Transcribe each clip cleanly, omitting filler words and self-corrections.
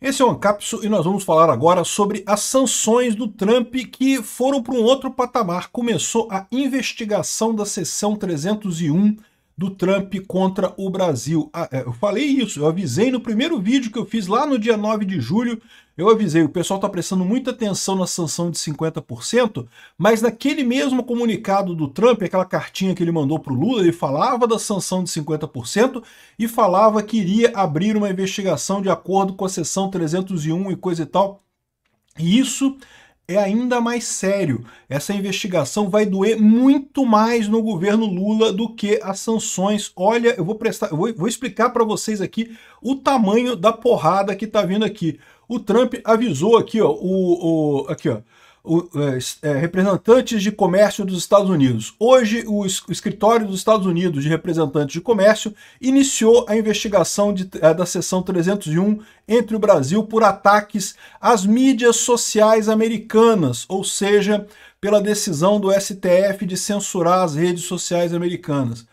Esse é o Ancapsu e nós vamos falar agora sobre as sanções do Trump que foram para um outro patamar. Começou a investigação da seção 301 do Trump contra o Brasil. Eu falei isso, eu avisei no primeiro vídeo que eu fiz lá no dia 9 de julho, eu avisei, o pessoal está prestando muita atenção na sanção de 50%, mas naquele mesmo comunicado do Trump, aquela cartinha que ele mandou para o Lula, ele falava da sanção de 50% e falava que iria abrir uma investigação de acordo com a seção 301 e coisa e tal. E isso é ainda mais sério. Essa investigação vai doer muito mais no governo Lula do que as sanções. Olha, eu vou explicar para vocês aqui o tamanho da porrada que está vindo aqui. O Trump avisou aqui, ó, representantes de comércio dos Estados Unidos. Hoje, o escritório dos Estados Unidos de representantes de comércio iniciou a investigação da seção 301 entre o Brasil por ataques às mídias sociais americanas, ou seja, pela decisão do STF de censurar as redes sociais americanas.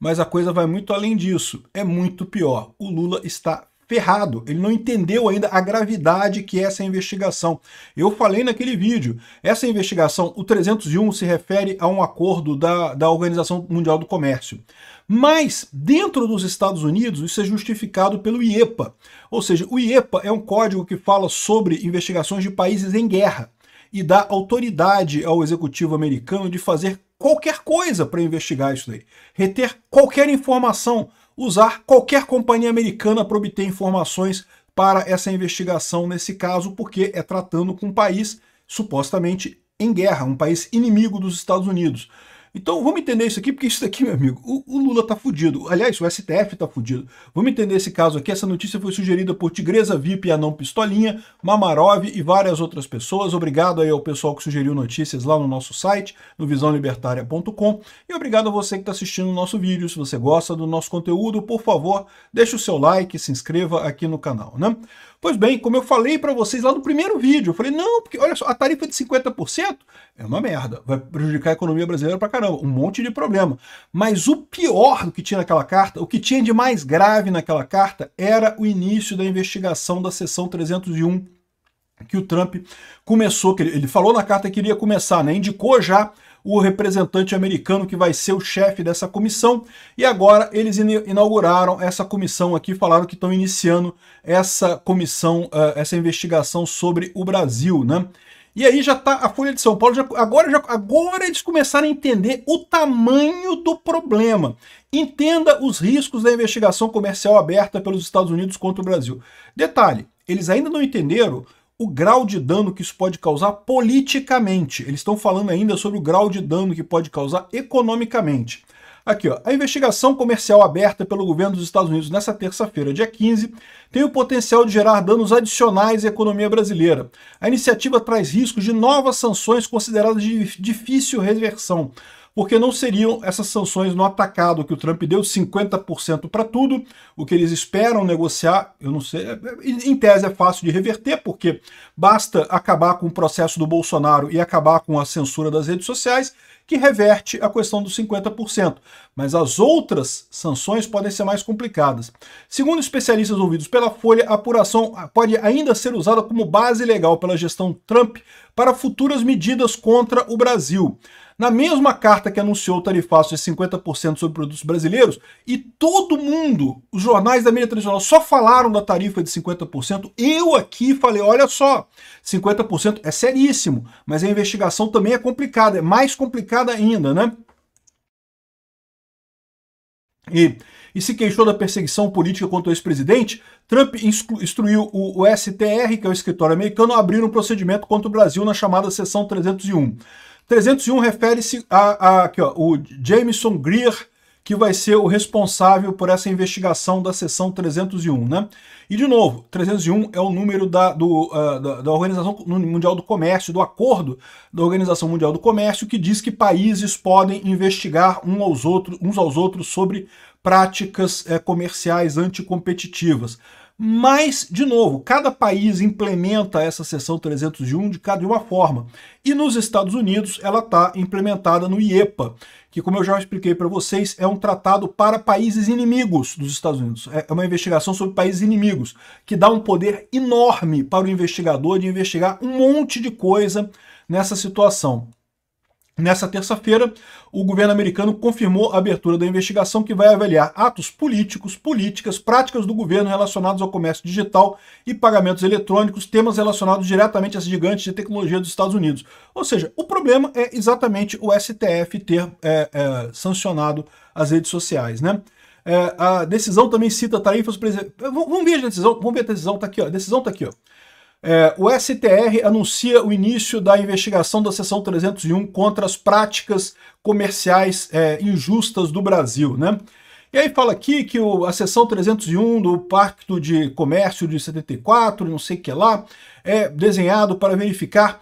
Mas a coisa vai muito além disso, é muito pior. O Lula está ferrado, ele não entendeu ainda a gravidade que é essa investigação. Eu falei naquele vídeo, essa investigação, o 301 se refere a um acordo da Organização Mundial do Comércio. Mas, dentro dos Estados Unidos, isso é justificado pelo IEPA. Ou seja, o IEPA é um código que fala sobre investigações de países em guerra e dá autoridade ao executivo americano de fazer qualquer coisa para investigar isso daí. Reter qualquer informação, usar qualquer companhia americana para obter informações para essa investigação nesse caso, porque é tratando com um país supostamente em guerra, um país inimigo dos Estados Unidos. Então vamos entender isso aqui, porque isso daqui, meu amigo, o Lula tá fudido. Aliás, o STF tá fudido. Vamos entender esse caso aqui. Essa notícia foi sugerida por Tigresa VIP, Anão Pistolinha, Mamarov e várias outras pessoas. Obrigado aí ao pessoal que sugeriu notícias lá no nosso site, no visãolibertaria.com. E obrigado a você que está assistindo o nosso vídeo. Se você gosta do nosso conteúdo, por favor, deixe o seu like, se inscreva aqui no canal, né? Pois bem, como eu falei para vocês lá no primeiro vídeo, eu falei, não, porque olha só, a tarifa de 50% é uma merda, vai prejudicar a economia brasileira pra caramba, um monte de problema. Mas o pior do que tinha naquela carta, o que tinha de mais grave naquela carta, era o início da investigação da seção 301 que o Trump começou, que ele falou na carta que iria começar, né? Indicou já o representante americano que vai ser o chefe dessa comissão, e agora eles inauguraram essa comissão aqui, falaram que estão iniciando essa comissão, essa investigação sobre o Brasil, né? E aí já tá a Folha de São Paulo, agora eles começaram a entender o tamanho do problema. Entenda os riscos da investigação comercial aberta pelos Estados Unidos contra o Brasil. Detalhe, eles ainda não entenderam o grau de dano que isso pode causar politicamente. Eles estão falando ainda sobre o grau de dano que pode causar economicamente. Aqui, ó, a investigação comercial aberta pelo governo dos Estados Unidos nessa terça-feira, dia 15, tem o potencial de gerar danos adicionais à economia brasileira. A iniciativa traz riscos de novas sanções consideradas de difícil reversão, porque não seriam essas sanções no atacado que o Trump deu 50% para tudo, o que eles esperam negociar, eu não sei, em tese é fácil de reverter, porque basta acabar com o processo do Bolsonaro e acabar com a censura das redes sociais, que reverte a questão dos 50%. Mas as outras sanções podem ser mais complicadas. Segundo especialistas ouvidos pela Folha, a apuração pode ainda ser usada como base legal pela gestão Trump para futuras medidas contra o Brasil. Na mesma carta que anunciou o tarifaço de 50% sobre produtos brasileiros, e todo mundo, os jornais da mídia tradicional só falaram da tarifa de 50%, eu aqui falei, olha só, 50% é seríssimo, mas a investigação também é complicada, é mais complicada ainda, né? E se queixou da perseguição política contra o ex-presidente, Trump instruiu o STR, que é o escritório americano, a abrir um procedimento contra o Brasil na chamada seção 301. 301 refere-se o Jameson Greer, que vai ser o responsável por essa investigação da seção 301, né? E, de novo, 301 é o número da Organização Mundial do Comércio, do acordo da Organização Mundial do Comércio, que diz que países podem investigar uns aos outros sobre práticas comerciais anticompetitivas. Mas, de novo, cada país implementa essa seção 301 de uma forma. E nos Estados Unidos ela está implementada no IEPA, que, como eu já expliquei para vocês, é um tratado para países inimigos dos Estados Unidos. É uma investigação sobre países inimigos, que dá um poder enorme para o investigador de investigar um monte de coisa nessa situação. Nessa terça-feira, o governo americano confirmou a abertura da investigação que vai avaliar atos políticos, políticas, práticas do governo relacionados ao comércio digital e pagamentos eletrônicos, temas relacionados diretamente às gigantes de tecnologia dos Estados Unidos. Ou seja, o problema é exatamente o STF ter sancionado as redes sociais, né? A decisão também cita tarifas... Vamos ver a decisão, tá aqui, ó. A decisão tá aqui, ó. O STR anuncia o início da investigação da seção 301 contra as práticas comerciais injustas do Brasil, né? E aí fala aqui que a seção 301 do Pacto de Comércio de 74, não sei o que lá, é desenhado para verificar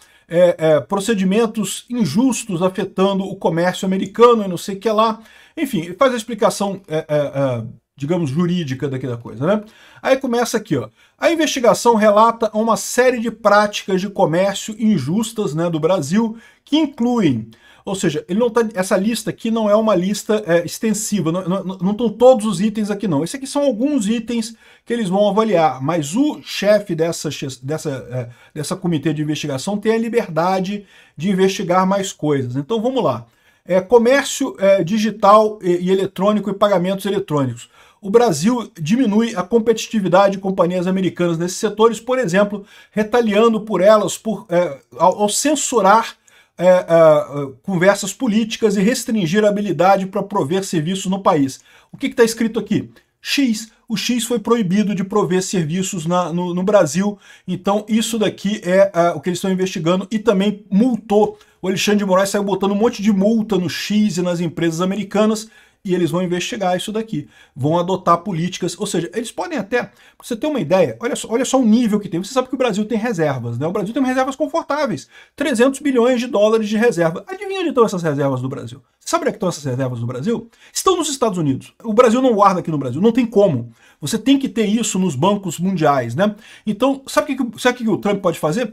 procedimentos injustos afetando o comércio americano e não sei o que lá. Enfim, faz a explicação digamos, jurídica da coisa, né? Aí começa aqui, ó. A investigação relata uma série de práticas de comércio injustas, né, do Brasil, que incluem, ou seja, ele não tá, essa lista aqui não é uma lista extensiva, não estão todos os itens aqui não. Esse aqui são alguns itens que eles vão avaliar, mas o chefe dessa comitê de investigação tem a liberdade de investigar mais coisas. Então vamos lá. Comércio digital e eletrônico e pagamentos eletrônicos. O Brasil diminui a competitividade de companhias americanas nesses setores, por exemplo, retaliando por elas ao censurar conversas políticas e restringir a habilidade para prover serviços no país. O que está escrito aqui? X. O X foi proibido de prover serviços no Brasil, então isso daqui é o que eles estão investigando e também multou. O Alexandre de Moraes saiu botando um monte de multa no X e nas empresas americanas e eles vão investigar isso daqui, vão adotar políticas, ou seja, eles podem até, pra você ter uma ideia, olha só o nível que tem, você sabe que o Brasil tem reservas, né? O Brasil tem reservas confortáveis, 300 bilhões de dólares de reserva. Adivinha onde estão essas reservas do Brasil? Sabe onde estão essas reservas do Brasil? Estão nos Estados Unidos. O Brasil não guarda aqui no Brasil, não tem como. Você tem que ter isso nos bancos mundiais, né? Então, sabe o que o Trump pode fazer?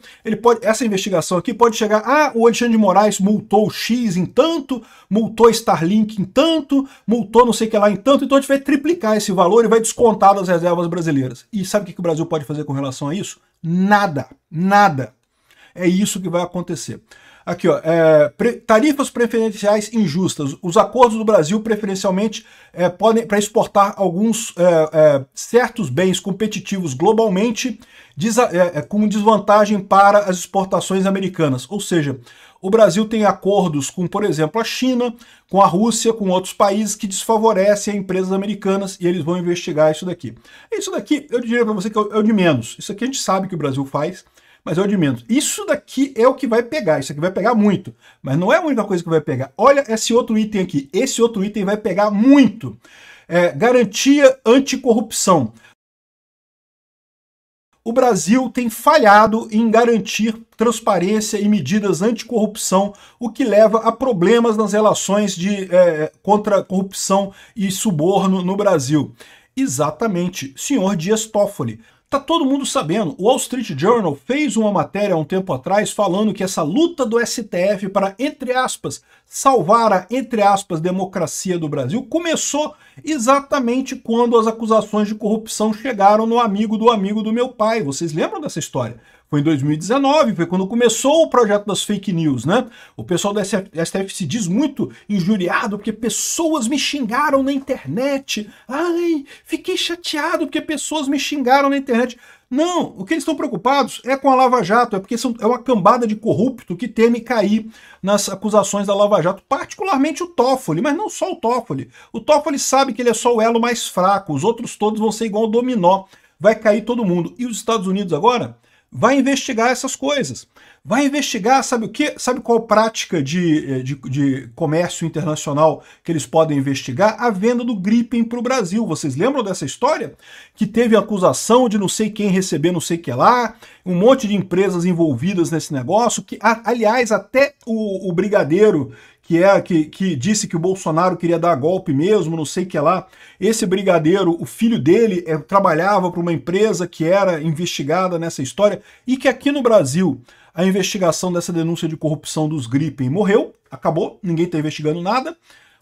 Essa investigação aqui pode chegar, o Alexandre de Moraes multou o X em tanto, multou Starlink em tanto, multou não sei o que lá em tanto, então a gente vai triplicar esse valor e vai descontar das reservas brasileiras. E sabe o que o Brasil pode fazer com relação a isso? Nada, nada. É isso que vai acontecer. Aqui, ó, tarifas preferenciais injustas. Os acordos do Brasil, preferencialmente, podem para exportar alguns certos bens competitivos globalmente, com desvantagem para as exportações americanas. Ou seja, o Brasil tem acordos com, por exemplo, a China, com a Rússia, com outros países que desfavorecem a empresas americanas e eles vão investigar isso daqui. Isso daqui, eu diria para você que é o de menos. Isso aqui a gente sabe que o Brasil faz, mas é o de menos. Isso daqui é o que vai pegar, isso aqui vai pegar muito, mas não é a única coisa que vai pegar. Olha esse outro item aqui, esse outro item vai pegar muito. Garantia anticorrupção. O Brasil tem falhado em garantir transparência e medidas anticorrupção, o que leva a problemas nas relações contra corrupção e suborno no Brasil. Exatamente, senhor Dias Toffoli. Tá todo mundo sabendo, o Wall Street Journal fez uma matéria há um tempo atrás falando que essa luta do STF para, entre aspas, salvar a, entre aspas, democracia do Brasil começou exatamente quando as acusações de corrupção chegaram no amigo do meu pai. Vocês lembram dessa história? Foi em 2019, foi quando começou o projeto das fake news, né? O pessoal do STF se diz muito injuriado porque pessoas me xingaram na internet. Ai, fiquei chateado porque pessoas me xingaram na internet. Não, o que eles estão preocupados é com a Lava Jato, é porque é uma cambada de corrupto que teme cair nas acusações da Lava Jato, particularmente o Toffoli, mas não só o Toffoli. O Toffoli sabe que ele é só o elo mais fraco, os outros todos vão ser igual ao dominó, vai cair todo mundo. E os Estados Unidos agora vai investigar essas coisas. Vai investigar, sabe o quê? Sabe qual prática de comércio internacional que eles podem investigar? A venda do Gripen para o Brasil. Vocês lembram dessa história? Que teve acusação de não sei quem receber não sei o que lá, um monte de empresas envolvidas nesse negócio, que, aliás, até o brigadeiro que disse que o Bolsonaro queria dar golpe mesmo, não sei o que lá. Esse brigadeiro, o filho dele trabalhava para uma empresa que era investigada nessa história, e que aqui no Brasil a investigação dessa denúncia de corrupção dos Gripen morreu, acabou, ninguém está investigando nada,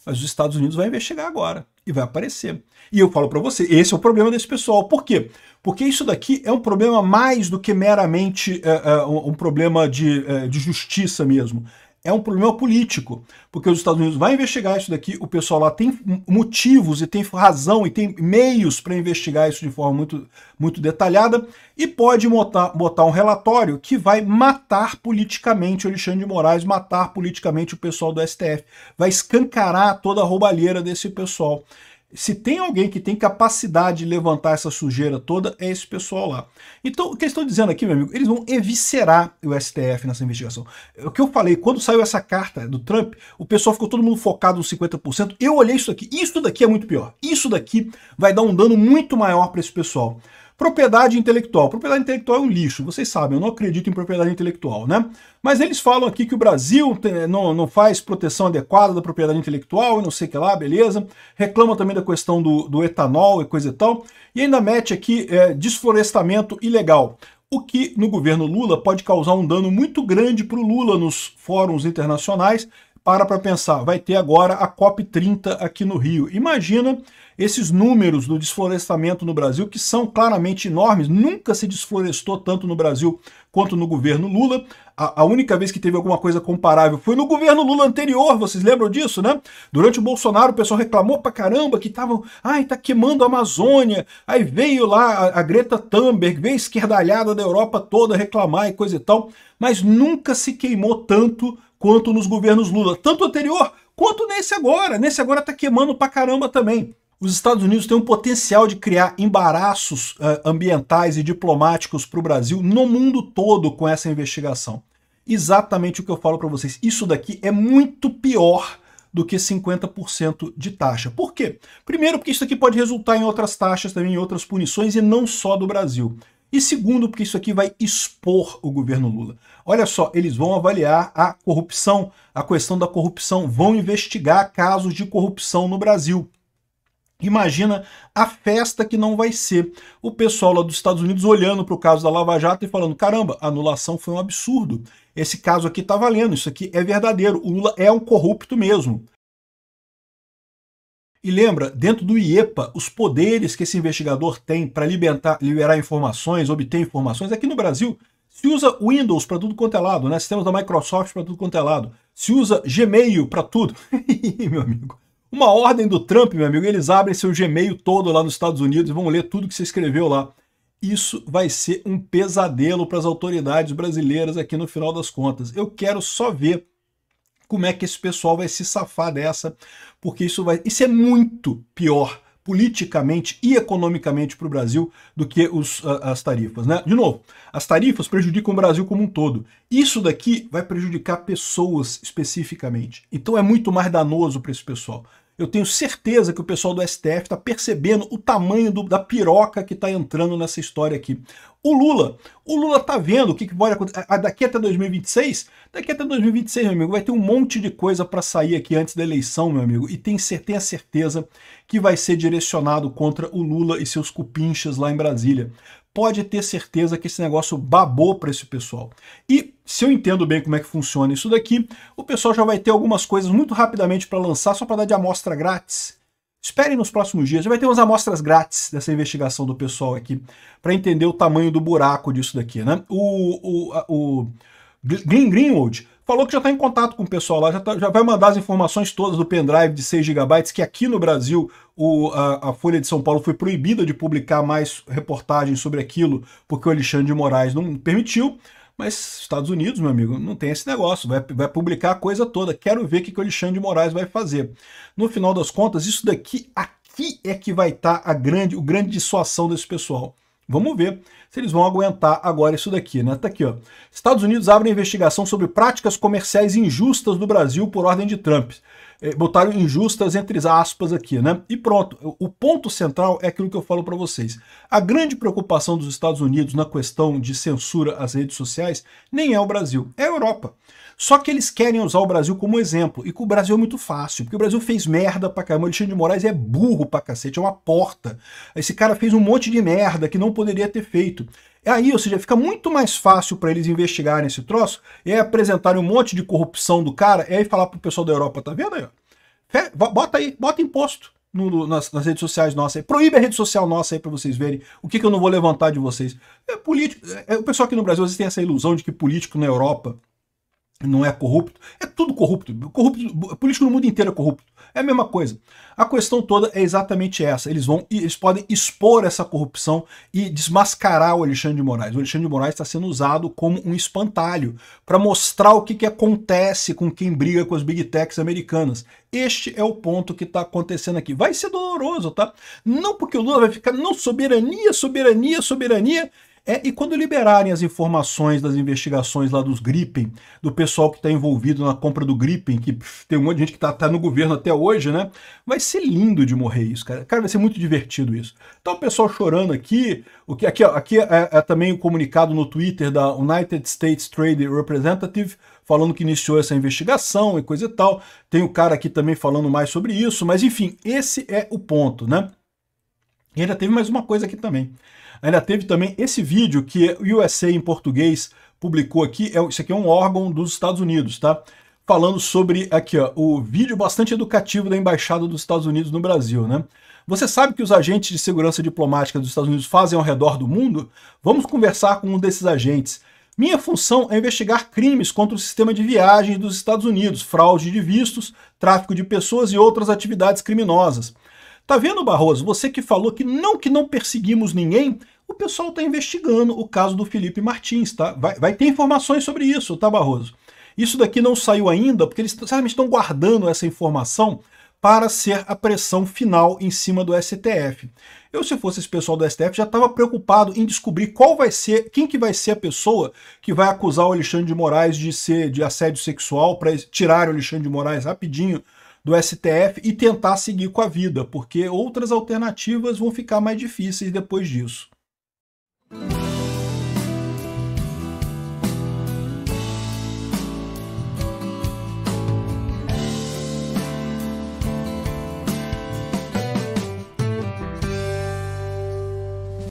mas os Estados Unidos vai investigar agora e vai aparecer. E eu falo para você, esse é o problema desse pessoal. Por quê? Porque isso daqui é um problema mais do que meramente um problema de justiça mesmo. É um problema político, porque os Estados Unidos vão investigar isso daqui, o pessoal lá tem motivos e tem razão e tem meios para investigar isso de forma muito, muito detalhada, e pode botar um relatório que vai matar politicamente o Alexandre de Moraes, matar politicamente o pessoal do STF, vai escancarar toda a roubalheira desse pessoal. Se tem alguém que tem capacidade de levantar essa sujeira toda, é esse pessoal lá. Então, o que eles estão dizendo aqui, meu amigo, eles vão eviscerar o STF nessa investigação. O que eu falei, quando saiu essa carta do Trump, o pessoal ficou todo mundo focado nos 50%. Eu olhei isso daqui é muito pior. Isso daqui vai dar um dano muito maior para esse pessoal. Propriedade intelectual. Propriedade intelectual é um lixo, vocês sabem, eu não acredito em propriedade intelectual, né? Mas eles falam aqui que o Brasil não faz proteção adequada da propriedade intelectual e não sei o que lá, beleza. Reclamam também da questão do etanol e coisa e tal. E ainda mete aqui desflorestamento ilegal. O que no governo Lula pode causar um dano muito grande para o Lula nos fóruns internacionais. Para pensar, vai ter agora a COP30 aqui no Rio. Imagina esses números do desflorestamento no Brasil, que são claramente enormes. Nunca se desflorestou tanto no Brasil quanto no governo Lula. A única vez que teve alguma coisa comparável foi no governo Lula anterior, vocês lembram disso, né? Durante o Bolsonaro o pessoal reclamou pra caramba que estavam, tá queimando a Amazônia. Aí veio lá a Greta Thunberg, veio a esquerdalhada da Europa toda reclamar e coisa e tal, mas nunca se queimou tanto quanto nos governos Lula, tanto anterior quanto nesse agora. Nesse agora tá queimando pra caramba também. Os Estados Unidos têm um potencial de criar embaraços ambientais e diplomáticos para o Brasil no mundo todo com essa investigação. Exatamente o que eu falo para vocês. Isso daqui é muito pior do que 50% de taxa. Por quê? Primeiro, porque isso aqui pode resultar em outras taxas também, em outras punições, e não só do Brasil. E segundo, porque isso aqui vai expor o governo Lula. Olha só, eles vão avaliar a corrupção, a questão da corrupção, vão investigar casos de corrupção no Brasil. Imagina a festa que não vai ser. O pessoal lá dos Estados Unidos olhando para o caso da Lava Jato e falando, caramba, a anulação foi um absurdo. Esse caso aqui está valendo, isso aqui é verdadeiro. O Lula é um corrupto mesmo. E lembra, dentro do IEPA, os poderes que esse investigador tem para liberar informações, obter informações, aqui no Brasil se usa Windows para tudo quanto é lado, né? Sistemas da Microsoft para tudo quanto é lado. Se usa Gmail para tudo. Meu amigo. Uma ordem do Trump, meu amigo, eles abrem seu Gmail todo lá nos Estados Unidos e vão ler tudo que você escreveu lá. Isso vai ser um pesadelo para as autoridades brasileiras aqui no final das contas. Eu quero só ver como é que esse pessoal vai se safar dessa, porque isso é muito pior politicamente e economicamente para o Brasil do que as tarifas, né? De novo, as tarifas prejudicam o Brasil como um todo. Isso daqui vai prejudicar pessoas especificamente. Então é muito mais danoso para esse pessoal. Eu tenho certeza que o pessoal do STF está percebendo o tamanho da piroca que está entrando nessa história aqui. O Lula está vendo o que pode acontecer. Daqui até 2026, meu amigo, vai ter um monte de coisa para sair aqui antes da eleição, meu amigo, e tenha certeza que vai ser direcionado contra o Lula e seus cupinchas lá em Brasília. Pode ter certeza que esse negócio babou para esse pessoal. E se eu entendo bem como é que funciona isso daqui, o pessoal já vai ter algumas coisas muito rapidamente para lançar, só para dar de amostra grátis. Esperem nos próximos dias, já vai ter umas amostras grátis dessa investigação do pessoal aqui, para entender o tamanho do buraco disso daqui, né? O Glenn Greenwald falou que já está em contato com o pessoal lá, já vai mandar as informações todas do pendrive de 6 GB, que aqui no Brasil a Folha de São Paulo foi proibida de publicar mais reportagens sobre aquilo, porque o Alexandre de Moraes não permitiu, mas Estados Unidos, meu amigo, não tem esse negócio, vai publicar a coisa toda. Quero ver o que o Alexandre de Moraes vai fazer. No final das contas, isso daqui, aqui é que vai estar o grande dissuasão desse pessoal. Vamos ver se eles vão aguentar agora isso daqui, né? Tá aqui, ó. Estados Unidos abre investigação sobre práticas comerciais injustas do Brasil por ordem de Trump. Botaram injustas entre aspas aqui, né? E pronto. O ponto central é aquilo que eu falo para vocês. A grande preocupação dos Estados Unidos na questão de censura às redes sociais nem é o Brasil, é a Europa. Só que eles querem usar o Brasil como exemplo, e que o Brasil é muito fácil, porque o Brasil fez merda pra caramba, o Alexandre de Moraes é burro pra cacete, é uma porta. Esse cara fez um monte de merda que não poderia ter feito. Aí, ou seja, fica muito mais fácil para eles investigarem esse troço, e aí apresentarem um monte de corrupção do cara, e aí falar pro pessoal da Europa, tá vendo aí, ó? Bota imposto nas redes sociais nossas aí, proíbe a rede social nossa aí pra vocês verem o que eu não vou levantar de vocês. Político, o pessoal aqui no Brasil, às vezes tem essa ilusão de que político na Europa não é corrupto, é tudo corrupto. Político no mundo inteiro é corrupto. É a mesma coisa. A questão toda é exatamente essa. Eles podem expor essa corrupção e desmascarar o Alexandre de Moraes. O Alexandre de Moraes está sendo usado como um espantalho para mostrar o que acontece com quem briga com as big techs americanas. Este é o ponto que está acontecendo aqui. Vai ser doloroso, tá? Não porque o Lula vai ficar, não, soberania, soberania, soberania. E quando liberarem as informações das investigações lá dos Gripen, do pessoal que está envolvido na compra do Gripen, que tem um monte de gente que tá no governo até hoje, né? Vai ser lindo de morrer isso, cara. Cara, vai ser muito divertido isso. Então o pessoal chorando aqui, aqui é também o comunicado no Twitter da United States Trade Representative, falando que iniciou essa investigação e coisa e tal. Tem o cara aqui também falando mais sobre isso, mas enfim, esse é o ponto, né? E ainda teve mais uma coisa aqui também. Ainda teve também esse vídeo que o USA em português publicou aqui. Isso aqui é um órgão dos Estados Unidos, tá? Falando sobre, aqui ó, o vídeo bastante educativo da Embaixada dos Estados Unidos no Brasil, né? Você sabe que os agentes de segurança diplomática dos Estados Unidos fazem ao redor do mundo? Vamos conversar com um desses agentes. Minha função é investigar crimes contra o sistema de viagem dos Estados Unidos, fraude de vistos, tráfico de pessoas e outras atividades criminosas. Tá vendo, Barroso? Você que falou que não perseguimos ninguém, o pessoal está investigando o caso do Felipe Martins, tá? Vai ter informações sobre isso, tá, Barroso? Isso daqui não saiu ainda, porque eles certamente estão guardando essa informação para ser a pressão final em cima do STF. Eu, se fosse esse pessoal do STF, já estava preocupado em descobrir quem que vai ser a pessoa que vai acusar o Alexandre de Moraes de assédio sexual, para tirar o Alexandre de Moraes rapidinho do STF e tentar seguir com a vida, porque outras alternativas vão ficar mais difíceis depois disso.